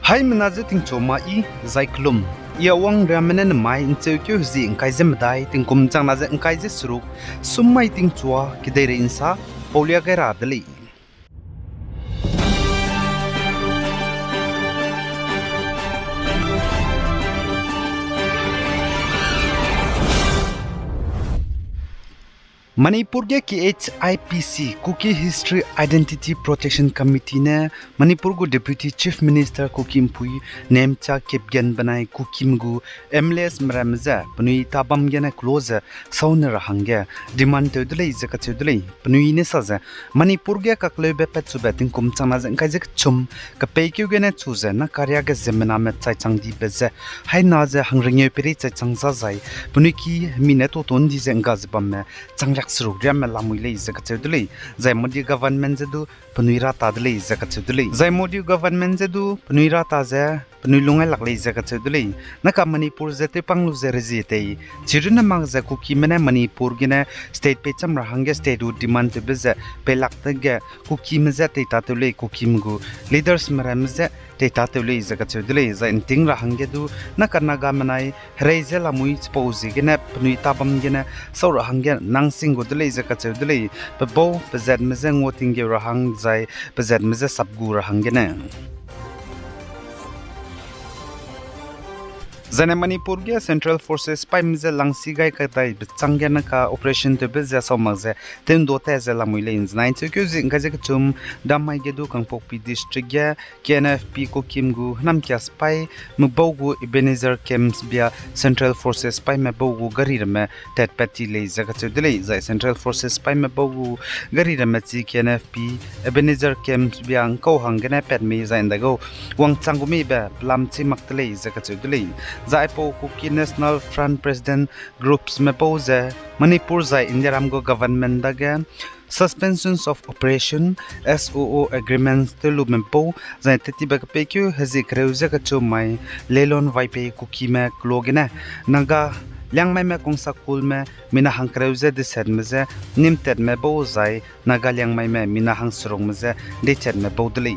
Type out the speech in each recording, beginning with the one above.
Hai menaje ting choma I zaiklum ia wang ramenen mai inchekyu zi ingkai zemdai ting kumchang naje ingkai je suruk summai ting chua kidere insa polia gaira dali Manipur के HIPC Cookie History Identity Protection Committee ने मणिपुर को deputy chief minister कुकिम पुई नेमचा केपगन बनाई कुकिम गु MLS मरमजा पनुई Tabam गेना close सौन रहंगे demand तोदले इजका तोदले पनुई ने सजा मणिपुर के ककले बेपत सुबेतिंग कुमचामा जन काजे चुम कपेक्यु गेना चुजे न कार्या के जमना में चाइ चंगदी बेजे हाय नाजे हंगरिंगे पेरि चाइ चंगजा जाय पनुई की मिने तो तोन दिजे गाजबम में Chang La Surugriam Lamuli Zakatudli, Zaimodi government zedu, Punuira Tadli Zakatudli, Zaimodi government zedu, Punuira Taza, Punulunga Lakli Zakatudli, Naka Manipur Zete Panglu Zerizete, Chiruna Magza Kukimena Manipur Gina, State Pecham Rahanga State would demand to visit Pelaktaga, Kukimzate Tatule, Kukimgu, leaders Maramze. Tatuli Zakatudli, Zain Ting Rahangedu, Nakanaga Manai, Rezela Muits Posi, Gena, Punuita Bamgena, Sora Hangan, Nangsing Godele Zakatudli, Babo, Pazad Mizang Wotingi Rahang Zai, Pazad Miza Sabgura Hangena. Zane Manipur ge Central Forces pai mize langsi gai katai bitsangena ka operation te bezya somagze ten dote zela muile in 9 kyuzi ngaje chum damai gedu kangpokpi district ge KNFP ko kimgu namkya spy mbogu Ebenezer Camps bia Central Forces pai mbogu garirme tet pati le zaga chudle zai Central Forces pai mbogu garirme chi KNFP Ebenezer Camps bia ko hangena pet me zain dago wang changumi ba lamchi maktle zaga chudle Zaipo Kuki National Front President Groups में पहुँचे मणिपुर जाए India रामगो government दगे suspensions of operation SOO agreements तलु में पौ जाए तेती बकपे क्यों हज़ी करेउज़े कच्चो माय लेलोन वाइपे कुकी में क्लोगिने Naga Liang mai me kong sakul me mina hang kreuze de set meze nimtet me bo zai naga liang mai me mina hang surong meze de chet me bo deli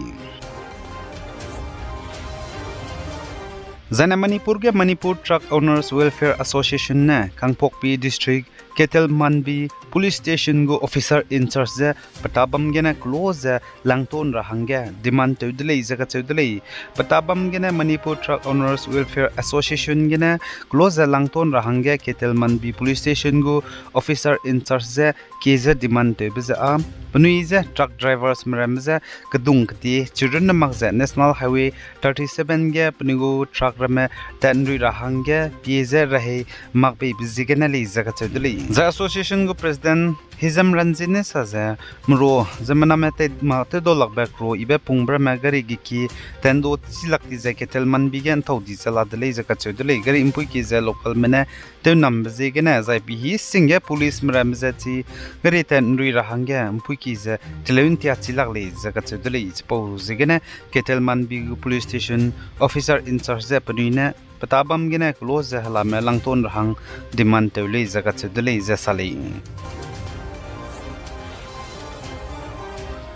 Zana Manipur ke Manipur Truck Owners Welfare Association ne Kangpokpi District Ketel Manbi Police Station go officer in charge ze patabam gena close langton rahangya demand todle izaka todle patabam gena Manipur Truck Owners Welfare Association gena close langton rahangya Ketel Manbi Police Station go officer in charge ze keze demand tobze a Punuize truck drivers mramze kadung kti children magze National Highway 37 ge punigo truck rame tanri rahangya pieze rahe magbe bizigena le izaka todle The association go president Hizam Ranjine saze mro zamana mate mate dolak bakro ibe pungbra magari giki tendo silak dize ketel man bigen thodi sala dele zaka chodele gari impui ki ze local mena te nam bezegena zai bi hi singe police mramzati gari tanri rahangya impui ki ze teluntia chilak le zaka chodele ipo zegena ketel man bi police station officer in charge ze panina Patabam gina close hala me langton rahang demand tewle zakat sedle za sale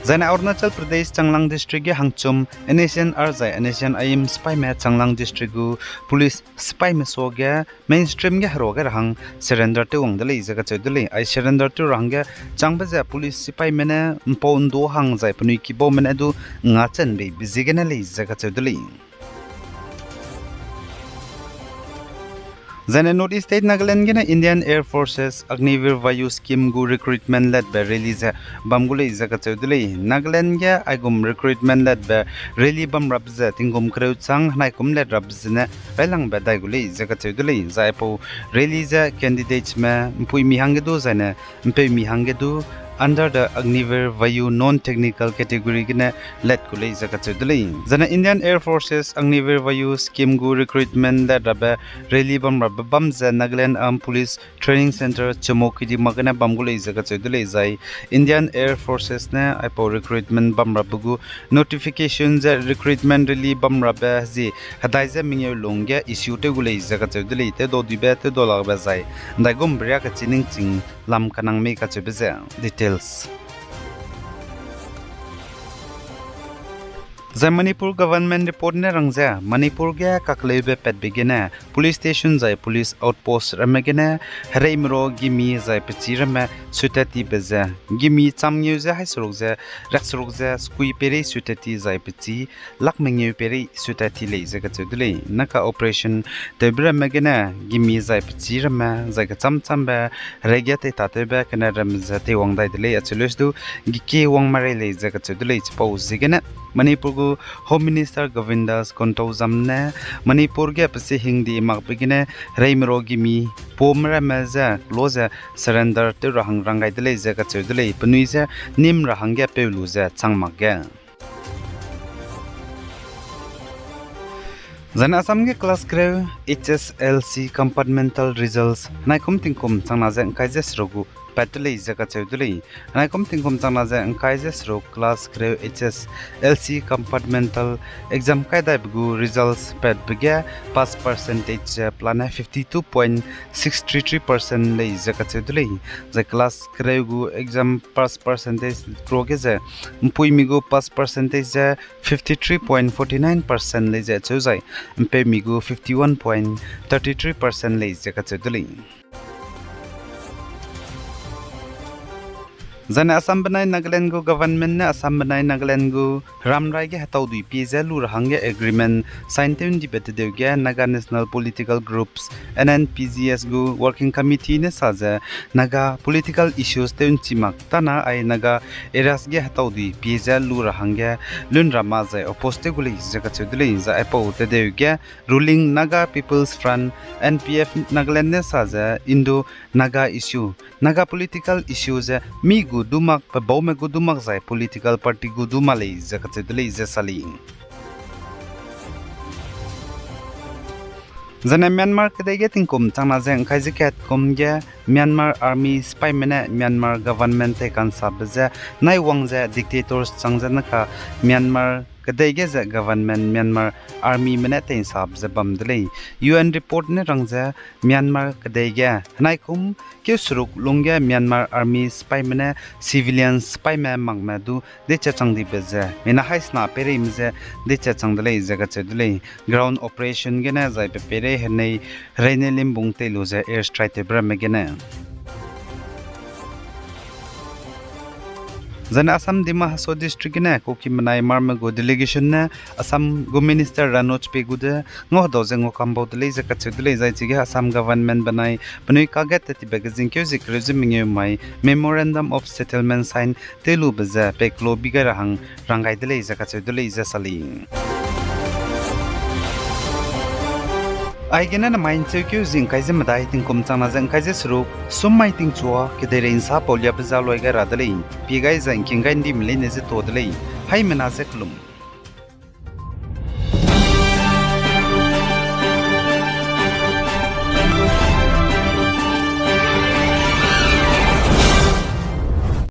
Zana Arunachal Pradesh Changlang District ge hangchum NSN Arzai NSN IM spy me Changlang District gu police spy me so ge mainstream ge haro ge rahang surrender te wang dele zakat sedle I surrender to rang ge changba za police spy me ne pon do hang zai pnui ki bo me ne du nga chen be bizigena le zakat sedle Zane Northeast State Nagaland gena Indian Air Forces Agnivir Vayu Scheme gu recruitment led by release bamgule izaka chudle Nagaland ge agum recruitment led by rally bam rabza tingum kreuchang hnai kum led rabzne relang ba dai gule izaka chudle zaipo release candidates me mpui mi hangedu zane mpe mi hangedu under the Agnivir Vayu non-technical category gina let kule izaka chudle Zana Indian Air Forces Agnivir Vayu Scheme gu recruitment led by rally bam Bamza Nagaland Police Training Center Chamokidi Magana Bamgule izaka chudle zai Indian Air Forces ne ipo recruitment bamrabugu notifications recruitment really bamrabe zi hadaize mingye longya issue te gule izaka chudle te do dibe te do lagba zai daigom bria ka chining ching lam kanang me ka chubeze details Zai Manipur government report ne rangza Manipur ge kaklebe pet begene police station zai police outpost ramegene reimro gimi zai pechirame sutati beza gimi chamnyu za haisrokza raksrokza skui peri sutati zai pechi lakmengyu peri sutati leiza ka chudle naka operation tebra megene gimi zai pechirame zai ka chamchamba regiate tateba kana ramza te wangdai dele achulesdu gike wangmare leiza ka chudle chpause zigene Manipur gu Home Minister Govindas Konto Zamne Manipur ge pasi hingdi makbigine reimro gimi pomra maza loza surrender te rahang rangai dele za ka chudle panuisa nim rahang ge peluza changmakge Zana Assam ge class grade HSLC compartmental results naikum tingkum changna za kaijes rogu Patulay zaka chudulay naikum tingkum changna za kaijes ro class grade HSLC compartmental exam kaida bugu results pat bigya pass percentage plana 52.633% lay zaka chudulay za class grade gu exam pass percentage proge za mpui migu pass percentage 53.49% lay za chuzai mpe migu 51.33% lay zaka chudulay Zana Assam banai Nagaland go government ne Assam banai Nagaland go Ramrai ge hatau dui pizza lur hange agreement sign teun di bet deuge Naga National Political Groups NNPGS go working committee ne saja Naga political issues teun chimak tana ai Naga eras ge hatau dui pizza lur hange lun rama zai oposte guli jaga chudle za apo te deuge ruling Naga People's Front NPF Nagaland ne saja Indo Naga issue Naga political issues mi gudumak pa baume gudumak zai political party gudumale zakatedle zasali Zana Myanmar kadege tingkum changna jeng kaijiket komge Myanmar army spy mena Myanmar government te kan sabza nai wangja dictators changjana ka Myanmar kadege za government Myanmar army mena te sabza bamdle UN report ne rangja Myanmar kadege naikum ke suruk longya Myanmar army spy mena civilian spy ma mangmadu de changdi beza mena haisna pere imze de changdle jaga chedle ground operation gena zai pere henei reine limbung te loja air strike te bra megena Zana Assam Dima Haso district ne koki manai marma go delegation ne Assam go minister Ranoj Pegude ngo doze ngo kambo dele za kachudle zai chige Assam government banai panui kaget ti bagazin kyo zik resume mai memorandum of settlement sign telu baza peklo bigar hang rangai dele za kachudle za sali Aigena na main chekyu jing kaise madai ting kum changna jang kaise sruk summai ting chua kedere insa polya bazaloi ga radalei pigai jang kingai ndi mle ne je todlei hai mena je klum